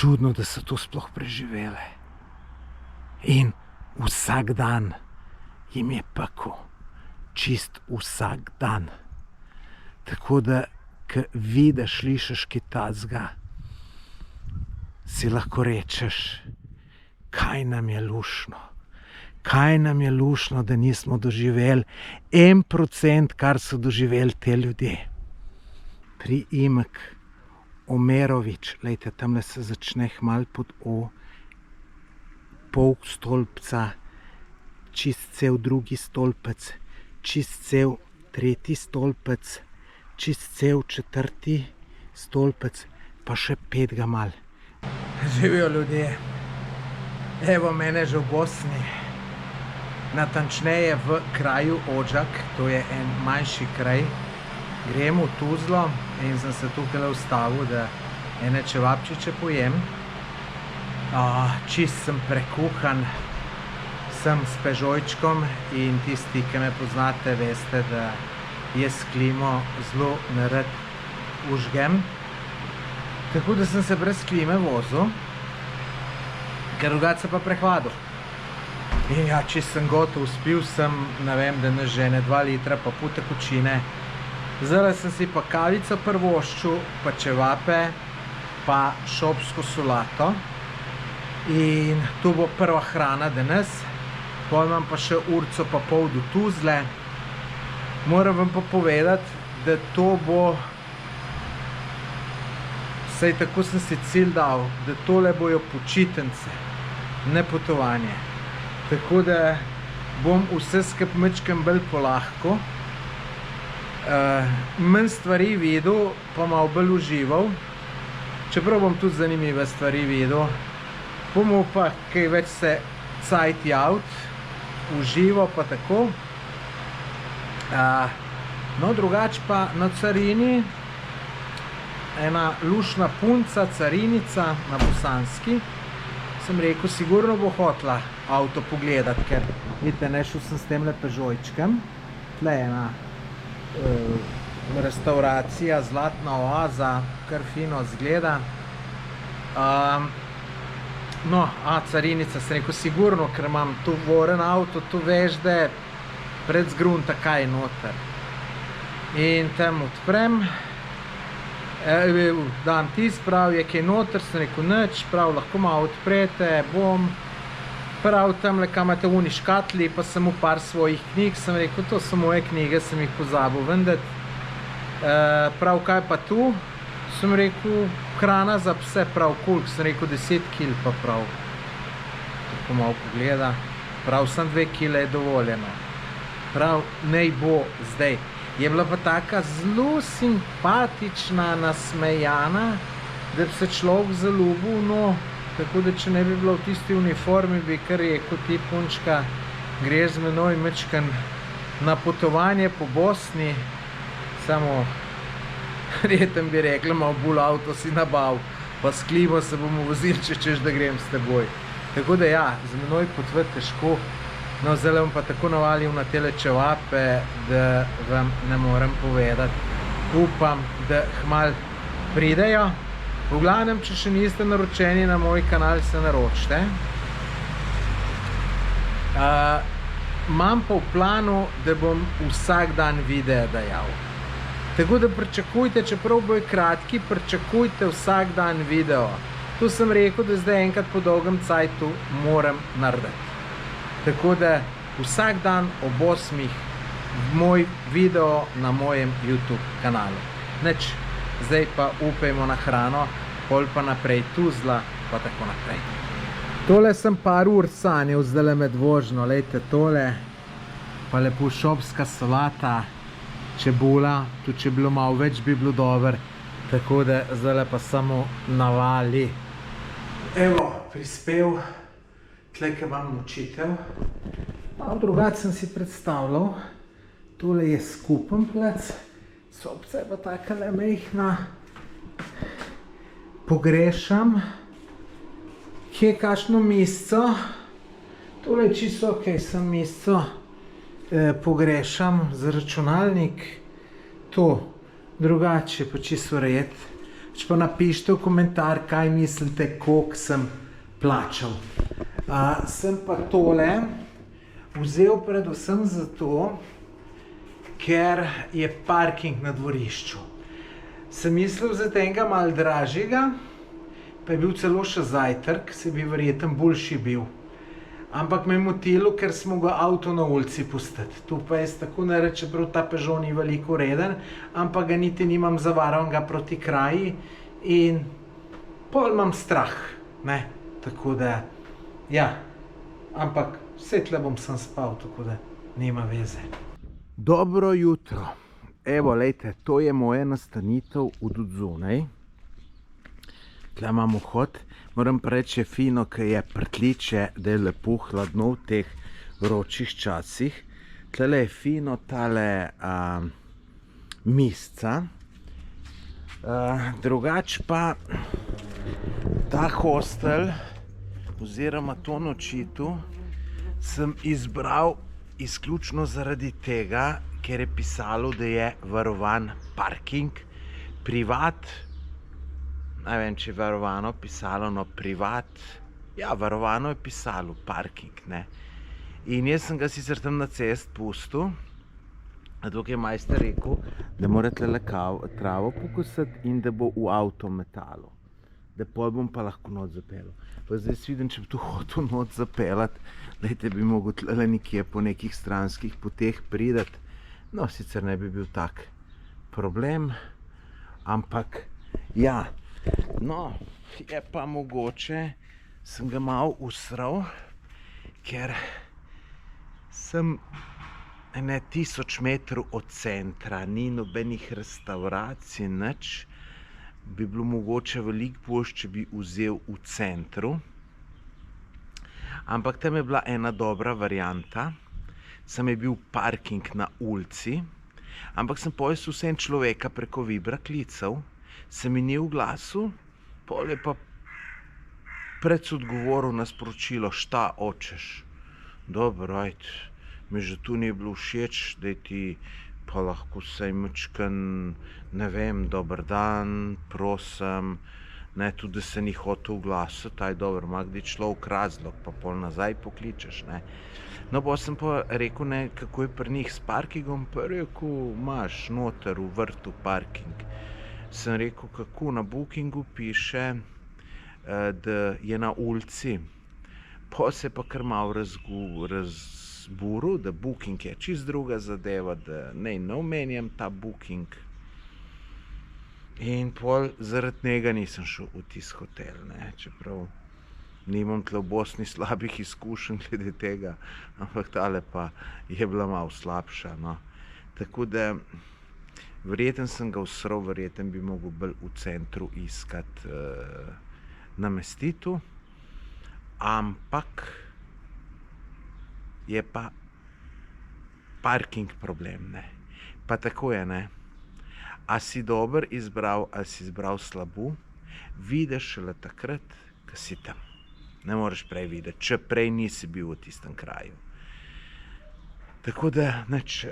čudno, da so to sploh preživele. In vsak dan jim je pekel. Čist vsak dan. Tako da, ko vidiš, slišiš kaj takega, si lahko rečeš, kaj nam je luštno. Kaj nam je luštno, da nismo doživeli 1%, kar so doživeli te ljudje. Priimek Omerovič, lejte, tamle se začne hmal pod O, pol stolpca, čist cel drugi stolpec, čist cel tretji stolpec, čist cel četrti stolpec, pa še 5 ga mal. Živijo ljudje. Evo mene že v Bosni. Natančneje v kraju Odžak, to je en manjši kraj. Grem v Tuzlo in sem se tukaj ustavil, da ene čevapčiče pojem. Čist sem prekuhan, sem s Pežojčkom in tisti, ki me poznate, veste, da jaz klimo zelo nerad užgem. Tako da sem se brez klime vozil, ker drugače pa prehladil. In ja, če sem gotov, spil sem, ne vem, da ne žene 2 litra pa pol tekočine. Zdaj sem si pa kavico prvoščil, pa čevape, pa šopsko solato. In to bo prva hrana danes. Potem imam pa še urco pa pol do Tuzle. Moram vam pa povedati, da to bo, saj tako sem si cilj dal, da tole bojo počitnice, ne potovanje. Tako da bom vse skup majčkeno bolj polahko. Manj stvari videl, pa malo bolj užival. Čeprav bom tudi zanimive stvari videl. Bomo pa kaj več se cajt javt, užival pa tako. No, drugače pa na carini ena luštna punca, carinica na Bosanski. Sem rekel, sigurno bo hotla avto pogledati, ker vidite, nešel sem s temle Pežojčkem. Tle je ena restauracija, zlatna oaza, kar fino zgleda. No, carinica, sem rekel, sigurno, ker imam tu voren avto, tu veš, da je pred zgrunta kaj noter. In tam odprem, dam tis, prav je kaj noter, sem rekel, nič, prav lahko malo odprete, bom. Prav tamle, kam imate uni škatli, pa sem v par svojih knjig, sem rekel, to so moje knjige, sem jih pozabil vendeti. Prav, kaj pa tu? Sem rekel, hrana za pse, prav koliko, sem rekel 10 kil, pa prav. Tako malo pogleda, prav sem 2 kile je dovoljeno. Prav, nej bo zdaj. Je bila pa taka zelo simpatična, nasmejana, da bi se človek zaljubil, no, tako da če ne bi bila v tisti uniformi, bi kar rekel, ti punčka, greš z menoj majčken na potovanje po Bosni, samo reten bi rekla, malo bolj avto si nabav, pa s klimo se bomo vozili, če češ, da grem s teboj. Tako da ja, z menoj potvrt težko. No, zdaj bom pa tako navalil na tele čevape, da vam ne morem povedati. Upam, da hmal pridejo. V glavnem, če še niste naročeni na moj kanal, se naročite. Imam pa v planu, da bom vsak dan videa dajal. Tako da pričakujte, čeprav bojo kratki, pričakujte vsak dan video. Tu sem rekel, da zdaj enkrat po dolgem cajtu moram narediti. Tako da vsak dan ob 8 moj video na mojem YouTube kanalu. Nič, zdaj pa upajmo na hrano, pol pa naprej Tuzla, pa tako naprej. Tole sem par ur sanjal zdajle med vožnjo, lejte tole, pa lepo šopska solata, čebula, tudi če bilo malo več, bi bilo dober, tako da zdajle pa samo navali. Evo, prispel. Tle, ki imam učitelj. Drugače sem si predstavljal, tole je skupen plec, sobca je pa takale mejhna. Pogrešam, kje kakšno misco, tole je čisto ok, sem misco pogrešam za računalnik, to drugače pa čisto red. pa napišite v komentar, kaj mislite, koliko sem plačal. Sem pa tole vzel predvsem zato, ker je parking na dvorišču. Sem mislil za tega malo dražjega, pa je bil celo še zajtrk, se bi verjetno boljši bil. Ampak me je motilo, ker smo ga avto na ulici pustiti. Tu pa jaz tako ne reče, čeprav ta Peugeot ni veliko reden, ampak ga niti nimam zavaranega proti kraji in pol imam strah, ne, tako da, ja, ampak vse tle bom sem spal, tako da nima veze. Dobro jutro. Evo, lejte, to je moja nastanitev od odzunaj. Tle imam vhod. Moram pa reči, je fino, ker je prtliče, da je lepo hladno v teh vročih časih. Tlele je fino tale misca. Drugač pa ta hostel oziroma to nočitev sem izbral izključno zaradi tega, ker je pisalo, da je varovan parking, privat. Ne vem, če je varovano pisalo, no privat. Ja, varovano je pisalo, parking, ne. In jaz sem ga sicer tam na cest pustil, zato je majster rekel, da mora tlele travo pokosati in da bo v avto metalo. Da pol bom pa lahko noč zapeljal. Pa zdaj vidim, če bi tu hotel noč zapeljati, dajte bi mogel tlele nekje po nekih stranskih poteh pridati. No, sicer ne bi bil tak problem, ampak ja. No, je pa mogoče, sem ga malo usral, ker sem 1000 metrov od centra, ni nobenih restauracij, nič. Bi bilo mogoče veliko boljše, če bi vzel v centru. Ampak tam je bila ena dobra varianta, sem je bil parking na ulici, ampak sem potem vsem človeka preko Vibra klical, se mi ni oglasil, pol je pa precej odgovoril na sporočilo, šta hočeš. Dobro, ajde, mi že tu ni bilo všeč, da ti pa lahko saj mečken, ne vem, dober dan, prosim, ne, tudi da se ni hotel oglasiti, aj dobro, ima kdaj človek razlog, pa pol nazaj pokličeš, ne. No, pa sem pa rekel, ne, kako je pri njih s parkingom, pa rekel, imaš noter v vrtu parking. Sem rekel, kako na Bookingu piše, da je na ulici. Pa se pa kar malo razburil, da Booking je čist druga zadeva, da ne omenjam ta Booking. In pol zaradi njega nisem šel v tisti hotel, ne, čeprav nimam tle v Bosni slabih izkušenj glede tega, ampak tale pa je bila malo slabša, no. Tako da verjetno sem ga usral, verjetno bi mogel bolj v centru iskati namestitev, ampak je pa parking problem, ne. Pa tako je, ne. A si dober izbral, ali si izbral slabo, vidiš šele takrat, ko si tam. Ne moreš prej videti, če prej nisi bil v tistem kraju. Tako da, nič,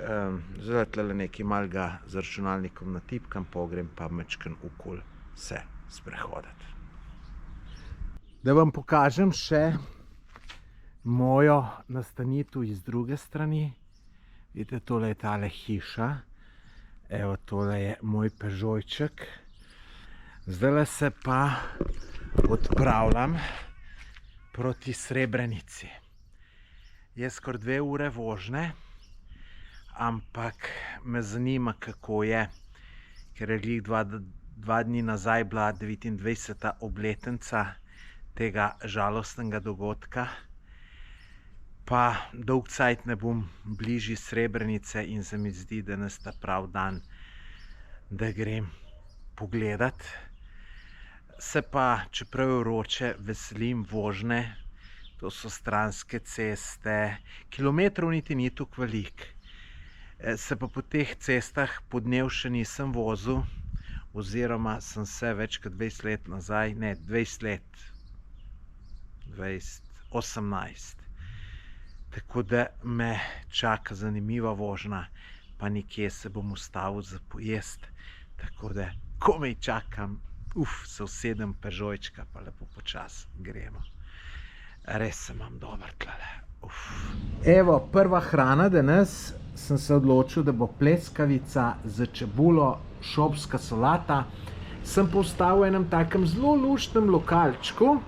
zdaj tlele nekaj malega z računalnikom natipkam, pogrem pa mečken okoli se sprehoditi. Da vam pokažem še mojo nastanitev iz druge strani. Vidite, tole je tale hiša. Evo, tole je moj Peugeotček. Zdajle se pa odpravljam proti Srebrenici. Je skoraj 2 ure vožnje, ampak me zanima, kako je, ker je glih 2 dni nazaj bila 29. obletnica tega žalostnega dogodka. Pa dolg cajt ne bom bližje Srebrenice in se mi zdi, da nas ta prav dan, da grem pogledat. Se pa, čeprav je vroče, veselim vožnje. To so stranske ceste, kilometrov niti ni toliko veliko. Se pa po teh cestah po dnev še nisem vozil, oziroma sem se več kot 20 let nazaj, ne, 20 let, 18. Tako da me čaka zanimiva vožnja, pa nekje se bom ustavil za pojest, tako da komaj čakam, Se usedem Peugeotčka, pa lepo počasi gremo. Res se imam dober tlele. Evo, prva hrana danes, sem se odločil, da bo pleskavica z čebulo, šopska solata. Sem postal v enem takem zelo luštnem lokalčku.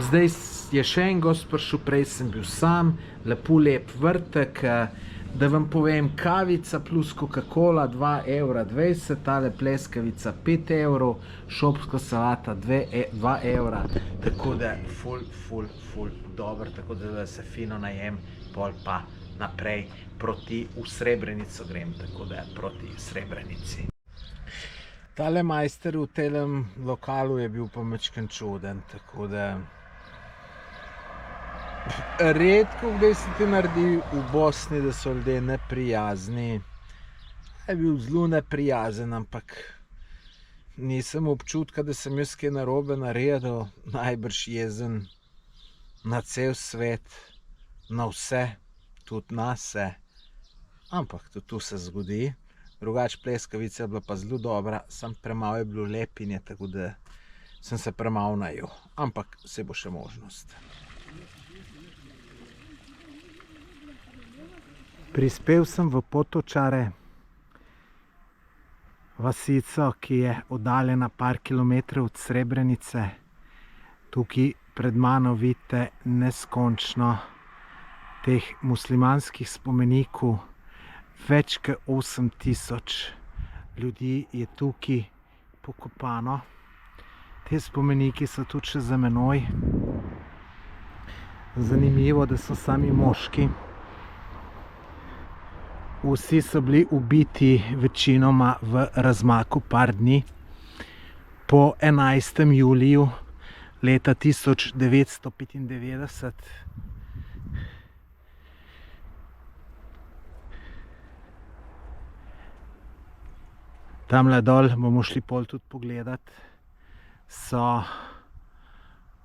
Zdaj je še en gost prišel, prej sem bil sam, lepo lep vrtek. Da vam povem, kavica plus Coca-Cola 2,20 €, tale pleskavica 5 €, šopska salata 2 €, tako da ful dober, tako da se fino najem, pol pa naprej proti v Srebrenico grem, tako da proti Srebrenici. Tale majster v tem lokalu je bil pa majčkeno čuden, tako da redko kdaj se ti naredi v Bosni, da so ljudje neprijazni. Je bil zelo neprijazen, ampak nisem občutka, da sem jaz kaj narobe naredil, najbrž jezen na cel svet, na vse, tudi na vse. Ampak tudi tu se zgodi. Drugače pleskavica je bila pa zelo dobra, samo premalo je bilo lepinje, tako da sem se premalo najel. Ampak saj bo še možnost. Prispel sem v Potočare, vasico, ki je oddaljena par kilometrov od Srebrenice. Tukaj pred mano vidite neskončno teh muslimanskih spomenikov. Več kot 8000 ljudi je tukaj pokopano. Te spomeniki so tudi še za menoj. Zanimivo, da so sami moški. Vsi so bili ubiti večinoma v razmaku par dni. Po 11. juliju leta 1995 tamle dol, bomo šli pol tudi pogledat, so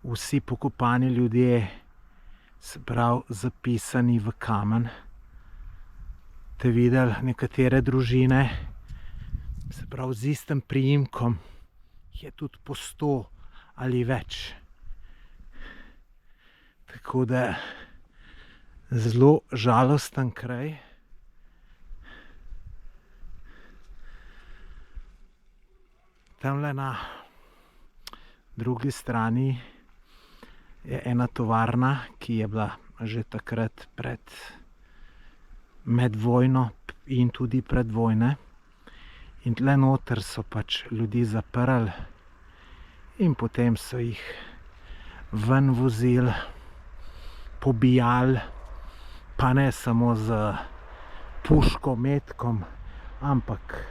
vsi pokopani ljudje, se pravi, zapisani v kamen. Te videli nekatere družine, se pravi, z istim priimkom, je tudi po 100 ali več. Tako da zelo žalosten kraj. Tamle na drugi strani je ena tovarna, ki je bila že takrat med vojno in tudi pred vojne. In tle noter so pač ljudi zaprli in potem so jih ven vozili, pobijali, pa ne samo z puško, metkom, ampak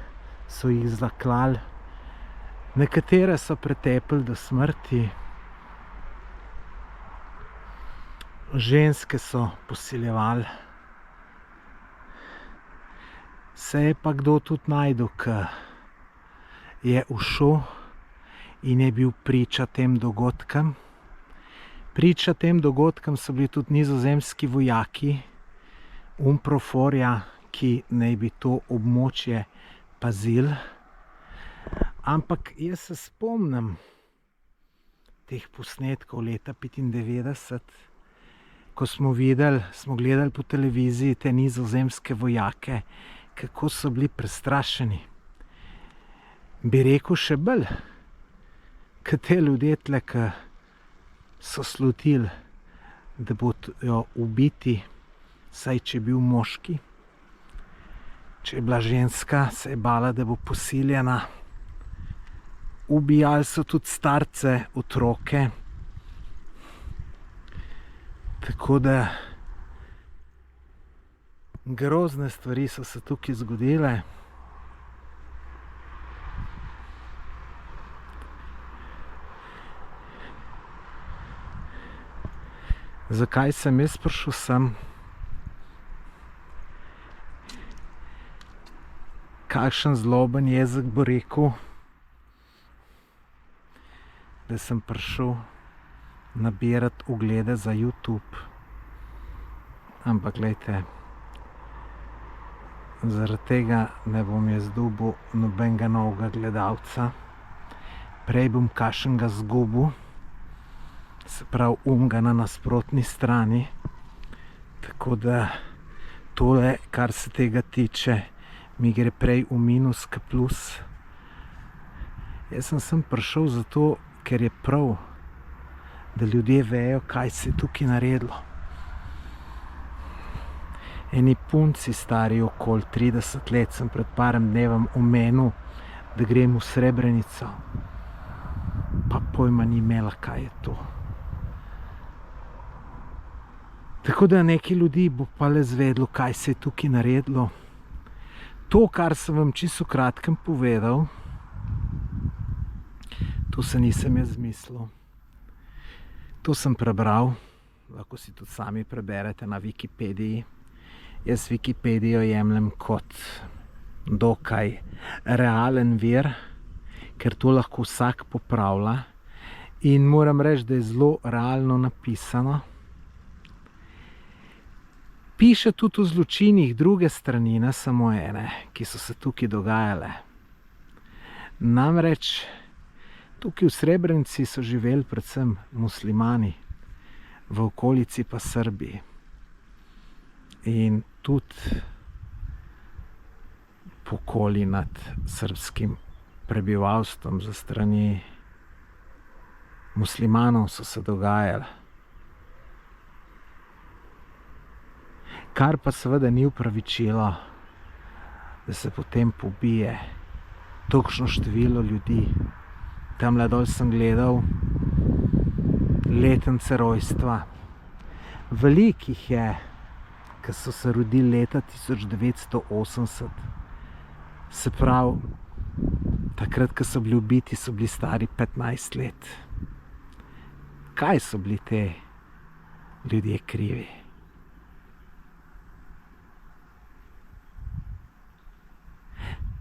so jih zaklali. Nekatere so pretepli do smrti, ženske so posiljevali. Se je pa kdo tudi našel, ki je ušel in je bil priča tem dogodkom. Priča tem dogodkom so bili tudi nizozemski vojaki Unproforja, ki naj bi to območje pazili. Ampak jaz se spomnim teh posnetkov leta 1995, ko smo gledali po televiziji te nizozemske vojake, kako so bili prestrašeni. Bi rekel še bolj, kot te ljudje tle, ki so slutili, da bodo ubiti, saj če je bil moški. Če je bila ženska, se je bala, da bo posiljena. Ubijali so tudi starce, otroke. Tako da grozne stvari so se tukaj zgodile. Zakaj sem jaz prišel sem? Kakšen zloben jezik bo rekel, da sem prišel nabirati oglede za YouTube. Ampak glejte, zaradi tega ne bom jaz dobil nobenega novega gledalca. Prej bom kakšnega zgubil, se pravi unga na nasprotni strani. Tako da tole, kar se tega tiče, mi gre prej v minus k plus. Jaz sem prišel zato, ker je prav, da ljudje vejo, kaj se je tukaj naredilo. Eni punci stari okoli 30 let sem pred parem dnevom omenil, da grem v Srebrenico. Pa pojma ni imela, kaj je to. Tako da nekaj ljudi bo pa le zvedlo, kaj se je tukaj naredilo. To, kar sem vam čisto kratkem povedal, to se nisem jaz zmislil. To sem prebral, lahko si tudi sami preberete na Wikipediji. Jaz Wikipedijo jemljem kot dokaj realen vir, ker to lahko vsak popravlja. In moram reči, da je zelo realno napisano. Piše tudi o zločinih druge strani, ne samo ene, ki so se tukaj dogajale. Namreč tukaj v Srebrenici so živeli predvsem muslimani, v okolici pa Srbi. In tudi pokoli nad srbskim prebivalstvom za strani muslimanov so se dogajali. Kar pa seveda ni upravičilo, da se potem pobije tolikšno število ljudi. Tamle dol sem gledal letence rojstva. Veliko jih je, ki so se rodili leta 1980. Se pravi, takrat, ko so bili ubiti, so bili stari 15 let. Kaj so bili te ljudje krivi?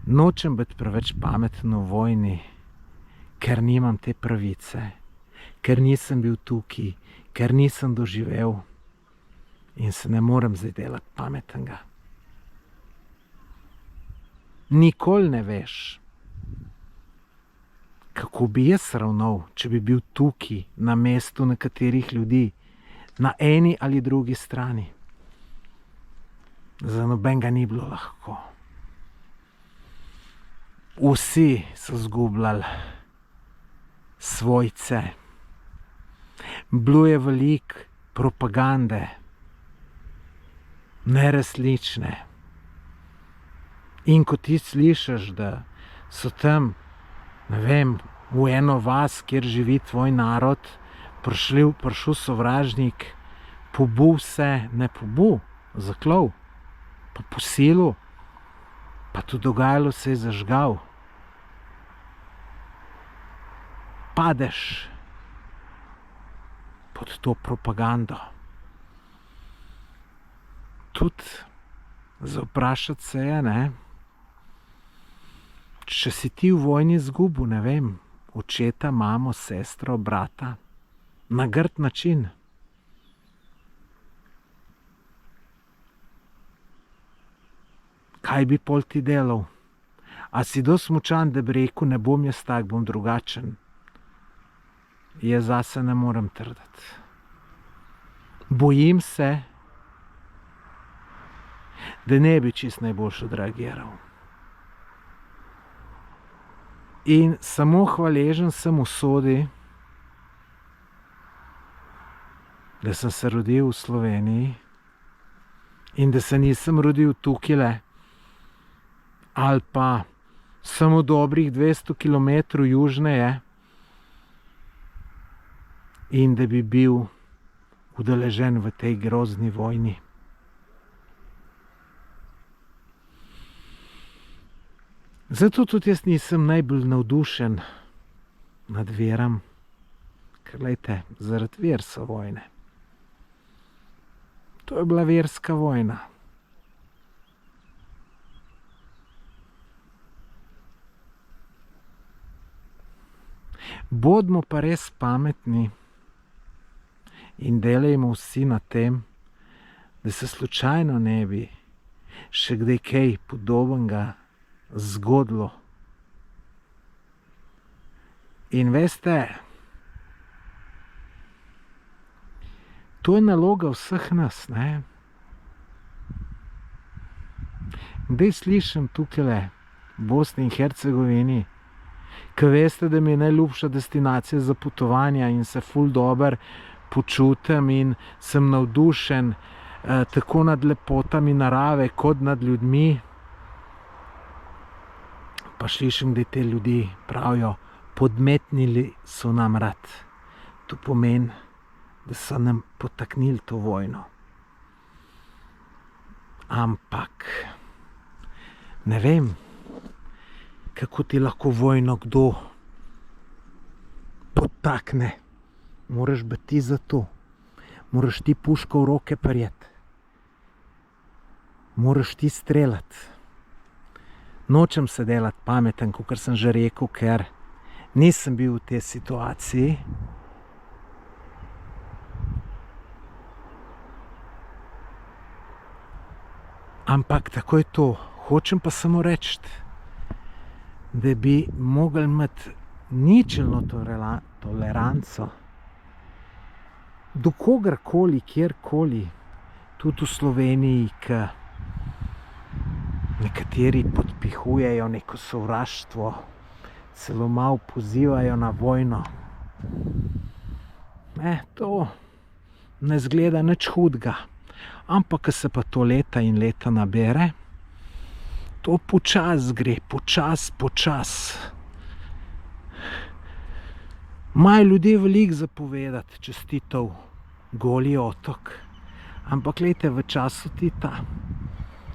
Nočem biti preveč pameten o vojni, ker nimam te pravice, ker nisem bil tukaj, ker nisem doživel in se ne morem zdaj delati pametnega. Nikoli ne veš, kako bi jaz ravnal, če bi bil tukaj na mestu nekaterih ljudi, na eni ali drugi strani. Za nobenega ni bilo lahko. Vsi so zgubljali svojce. Bilo je veliko propagande, neresnične. In ko ti slišiš, da so tam, ne vem, v eno vas, kjer živi tvoj narod, prišel sovražnik, pobil vse, ne pobil, zaklal, pa posilil, pa tudi dogajalo se je zažgal. Padeš pod to propagando. Tudi za vprašati se je, ne? Če si ti v vojni izgubil, ne vem, očeta, mamo, sestro, brata, na grd način. Kaj bi pol ti delal? A si dosti močan, da bi rekel, ne bom jaz tak, bom drugačen? Jaz zase ne morem trditi. Bojim se, da ne bi čisto najboljše odreagiral. In samo hvaležen sem usodi, da sem se rodil v Sloveniji in da se nisem rodil tukajle ali pa samo dobrih 200 kilometrov južneje in da bi bil udeležen v tej grozni vojni. Zato tudi jaz nisem najbolj navdušen nad verom, ker glejte, zaradi ver so vojne. To je bila verska vojna. Bodimo pa res pametni in delajmo vsi na tem, da se slučajno ne bi še kdaj kaj podobnega zgodilo. In veste, to je naloga vseh nas, ne? Kdaj slišim tukaj v Bosni in Hercegovini, ko veste, da mi je najljubša destinacija za potovanja in se ful dobro počutim in sem navdušen tako nad lepotami narave kot nad ljudmi, pa slišim, da te ljudi pravijo, podmetnili so nam rad. To pomeni, da so nam potaknili to vojno. Ampak ne vem, kako ti lahko vojno kdo potakne. Moraš biti ti za to. Moraš ti puško v roke prijeti. Moraš ti streljati. Nočem se delati pameten, kakor sem že rekel, ker nisem bil v tej situaciji. Ampak tako je to. Hočem pa samo reči, da bi mogli imeti ničelno toleranco do kogarkoli, kjerkoli, tudi v Sloveniji, ki nekateri podpihujejo neko sovraštvo, celo malo pozivajo na vojno. To ne zgleda nič hudega. Ampak, ko se pa to leta in leta nabere, to počas gre, počas. Imajo ljudje veliko za povedati, čestitev Goli otok. Ampak glejte, v času Tita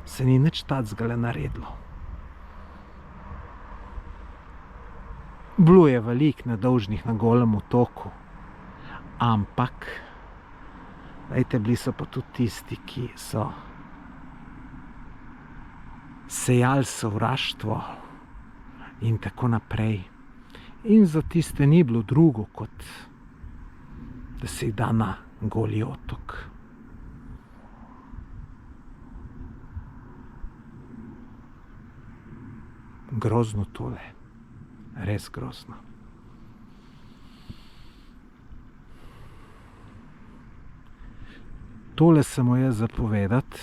se ni nič tacgale naredilo. Bilo je veliko nedolžnih na Golem otoku, ampak glejte, bili so pa tudi tisti, ki so sejali sovraštvo in tako naprej. In za tiste ni bilo drugo, kot da se jih da na Goli otok. Grozno tole. Res grozno. Tole se mu je zapovedati.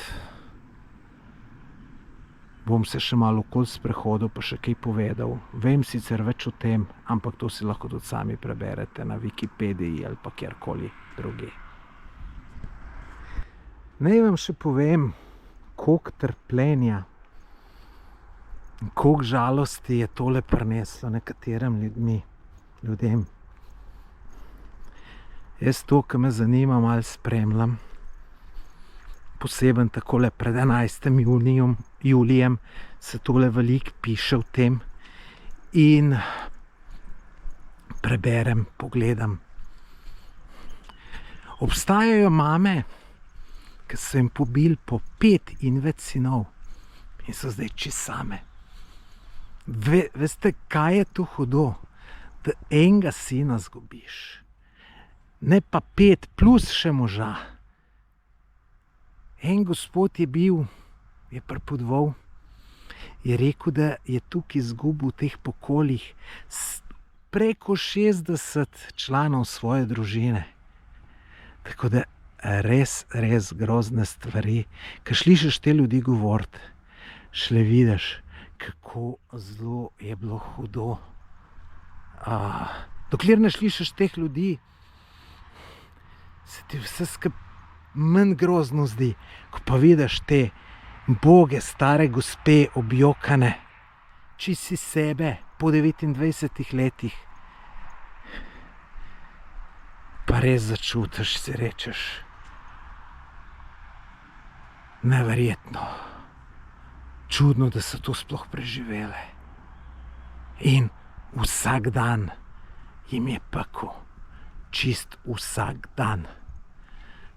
Bom se še malo okoli sprehodil, pa še kaj povedal. Vem sicer več o tem, ampak to si lahko tudi sami preberete na Wikipediji ali pa kjerkoli druge. Naj vam še povem, koliko trpljenja in koliko žalosti je tole prineslo nekaterim ljudem. Jaz to, ki me zanima, malo spremljam. Poseben takole pred 11. julijem se tole veliko piše o tem in preberem, pogledam. Obstajajo mame, ki so jim pobili po 5 in več sinov in so zdaj čisto same. Veste, kaj je to hudo? Da enega sina zgubiš, ne pa 5 plus še moža. En gospod je bil, je pripovedoval, je rekel, da je tukaj izgubil v teh pokoljih preko 60 članov svoje družine. Tako da res grozne stvari. Ko slišiš te ljudi govoriti, šele vidiš, kako zelo je bilo hudo. Dokler ne slišiš teh ljudi, se ti vse skupaj manj grozno zdi, ko pa vidiš te boge stare gospe objokane, čisto sebe po 29 letih. Pa res začutiš, si rečeš, neverjetno, čudno, da so to sploh preživele. In vsak dan jim je pekel, čist vsak dan.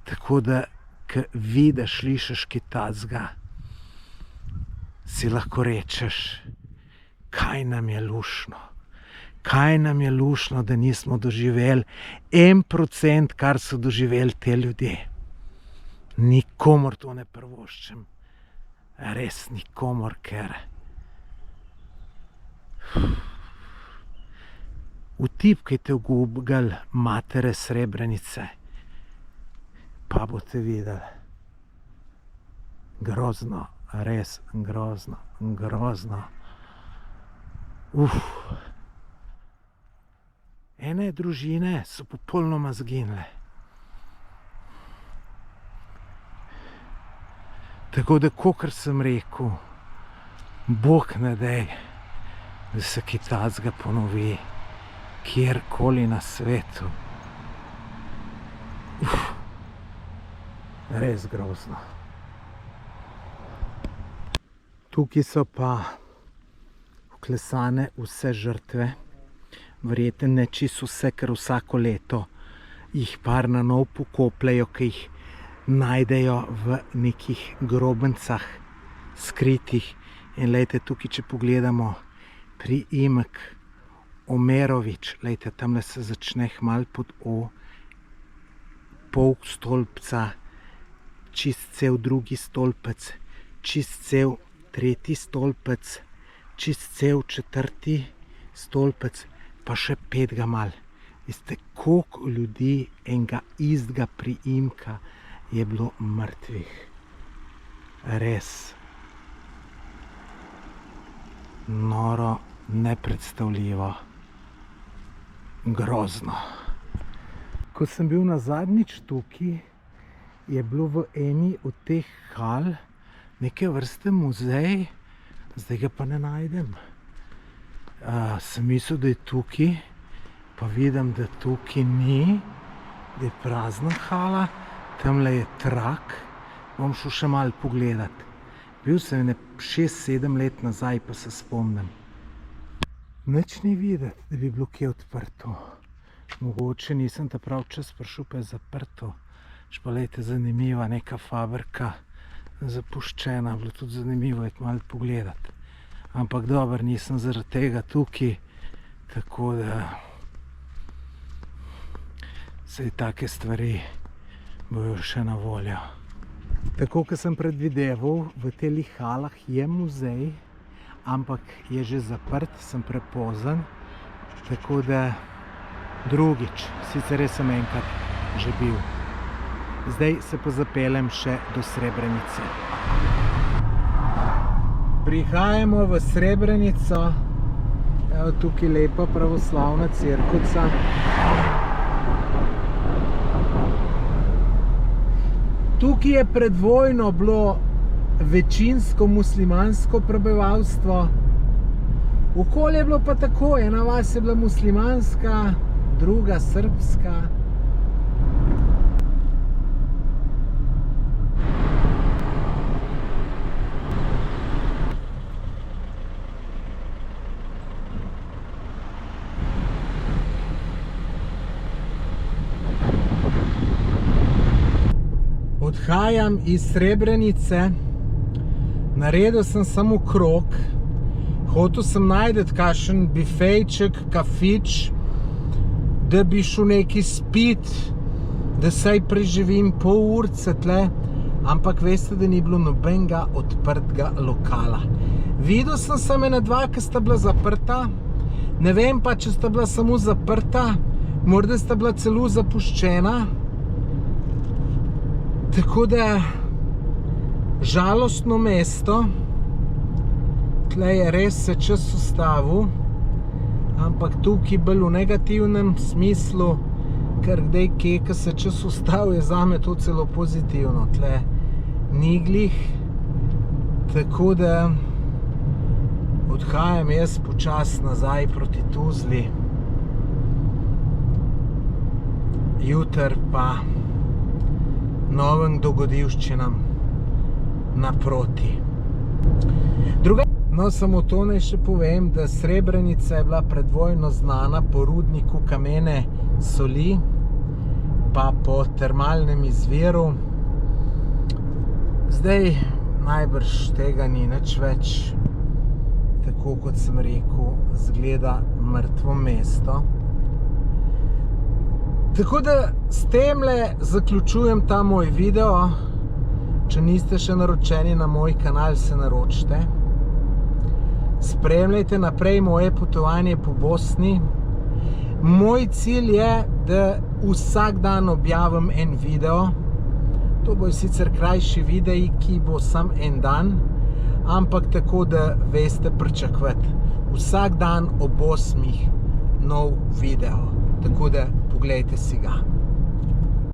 Tako da, ko vidiš, slišiš kaj tacga, si lahko rečeš, kaj nam je luštno. Kaj nam je luštno, da nismo doživeli 1%, kar so doživeli te ljudje. Nikomur to ne privoščim. res nikomor, ker vtipkajte v Google Matere Srebrenice, pa boste videli. Grozno, res grozno, grozno. Ene družine so popolnoma zginile. Tako da, kakor sem rekel, Bog ne daj, da se kaj takega ponovi kjerkoli na svetu. Res grozno. Tukaj so pa vklesane vse žrtve. Verjetno ne čisto vse, ker vsako leto jih par na nov pokopljajo, ki jih najdejo v nekih grobencah skritih. In lejte, tukaj, če pogledamo priimek Omerovič, lejte, tamle se začne hmal pod O, pol stolpca, čist cel drugi stolpec, čist cel tretji stolpec, čist cel četrti stolpec, pa še 5 ga mal. Veste, koliko ljudi enega istega priimka je bilo mrtvih. Res. Noro, nepredstavljivo. Grozno. Ko sem bil na zadnjič tukaj, je bilo v eni od teh hal neke vrste muzej, zdaj ga pa ne najdem. Sem mislil, da je tukaj, pa vidim, da tukaj ni, da je prazna hala, tamle je trak, bom šel še malo pogledat. Bil sem 6-7 let nazaj, pa se spomnim. Nič ni videti, da bi bilo kje odprto. Mogoče nisem ta prav čas prišel, pa je zaprto. Špalejte, zanimiva neka fabrika, zapuščena, bilo tudi zanimivo je malo pogledati. Ampak dobro, nisem zaradi tega tukaj, tako da saj take stvari bojo še na voljo. Tako, kot sem predvideval, v teh halah je muzej, ampak je že zaprt, sem prepozen, tako da drugič, sicer res sem enkrat že bil. Zdaj se pa zapeljem še do Srebrenice. Prihajamo v Srebrenico, evo tukaj lepa pravoslavna cerkvica. Tukaj je pred vojno bilo večinsko muslimansko prebivalstvo. Okolje je bilo pa tako, ena vas je bila muslimanska, druga srbska. Odhajam iz Srebrenice, naredil sem samo krog, hotel sem najti kakšen bifejček, kafič, da bi šel nekaj spit, da saj preživim pol urce tle, ampak veste, da ni bilo nobenega odprtega lokala. Videl sem samo ena dva, ki sta bila zaprta, ne vem pa, če sta bila samo zaprta, morda sta bila celo zapuščena. Tako da, žalostno mesto, tle je res se čas ustavil, ampak tukaj bolj v negativnem smislu, ker kdaj kje, ko se čas ustavil, je zame to celo pozitivno, tle ni glih, tako da odhajam jaz počas nazaj proti Tuzli, jutr pa novim dogodivščinam naproti. No, samo to naj še povem, da Srebrenica je bila pred vojno znana po rudniku kamene soli, pa po termalnem izviru. Zdaj najbrž tega ni nič več, tako kot sem rekel, izgleda mrtvo mesto. Tako da s temle zaključujem ta moj video. Če niste še naročeni na moj kanal, se naročite. Spremljajte naprej moje potovanje po Bosni. Moj cilj je, da vsak dan objavim en video. To bo sicer krajši videi, ki bo sam en dan, ampak tako, da veste pričakovati. Vsak dan ob 8 nov video. Tako da pogledajte si ga.